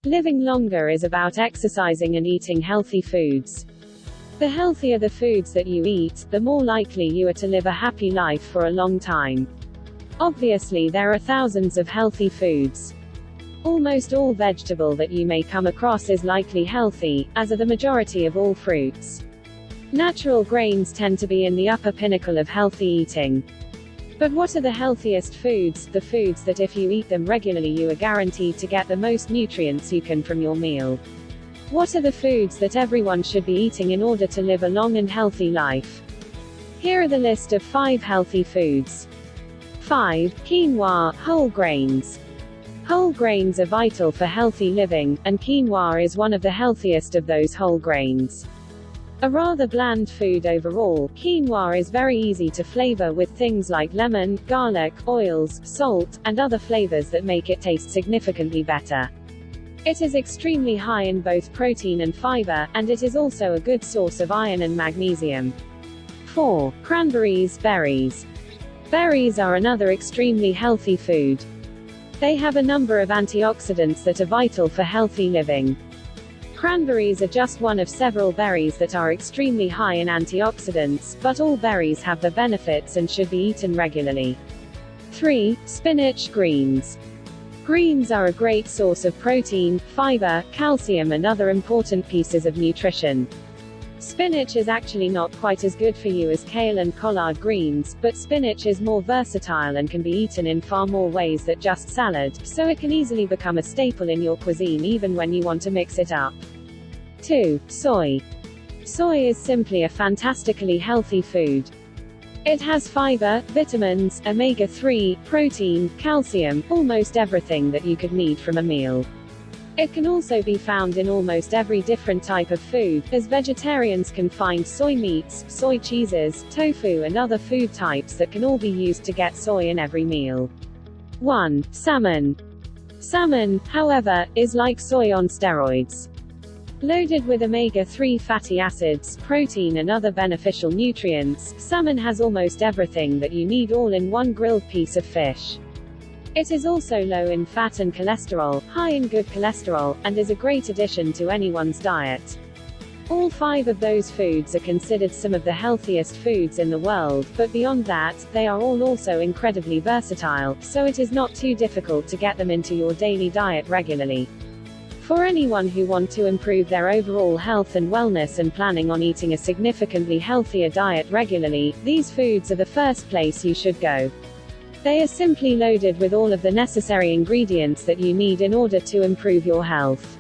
Living longer is about exercising and eating healthy foods. The healthier the foods that you eat, the more likely you are to live a happy life for a long time. Obviously, there are thousands of healthy foods. Almost all vegetable that you may come across is likely healthy, as are the majority of all fruits. Natural grains tend to be in the upper pinnacle of healthy eating. But what are the healthiest foods? The foods that if you eat them regularly you are guaranteed to get the most nutrients you can from your meal. What are the foods that everyone should be eating in order to live a long and healthy life? Here are the list of 5 healthy foods. 5. Quinoa, whole grains. Whole grains are vital for healthy living, and quinoa is one of the healthiest of those whole grains. A rather bland food overall, quinoa is very easy to flavor with things like lemon, garlic, oils, salt, and other flavors that make it taste significantly better. It is extremely high in both protein and fiber, and it is also a good source of iron and magnesium. 4. Cranberries, berries. Berries are another extremely healthy food. They have a number of antioxidants that are vital for healthy living. Cranberries are just one of several berries that are extremely high in antioxidants, but all berries have their benefits and should be eaten regularly. 3. Spinach, greens. Greens are a great source of protein, fiber, calcium and other important pieces of nutrition. Spinach is actually not quite as good for you as kale and collard greens, but spinach is more versatile and can be eaten in far more ways than just salad, so it can easily become a staple in your cuisine even when you want to mix it up. 2. Soy. Soy is simply a fantastically healthy food. It has fiber, vitamins, omega-3, protein, calcium, almost everything that you could need from a meal. It can also be found in almost every different type of food, as vegetarians can find soy meats, soy cheeses, tofu and other food types that can all be used to get soy in every meal. 1. Salmon. Salmon, however, is like soy on steroids. Loaded with omega-3 fatty acids, protein and other beneficial nutrients, salmon has almost everything that you need all in one grilled piece of fish. It is also low in fat and cholesterol, high in good cholesterol, and is a great addition to anyone's diet. All 5 of those foods are considered some of the healthiest foods in the world, but beyond that, they are all also incredibly versatile, so it is not too difficult to get them into your daily diet regularly. For anyone who wants to improve their overall health and wellness and planning on eating a significantly healthier diet regularly, these foods are the first place you should go. They are simply loaded with all of the necessary ingredients that you need in order to improve your health.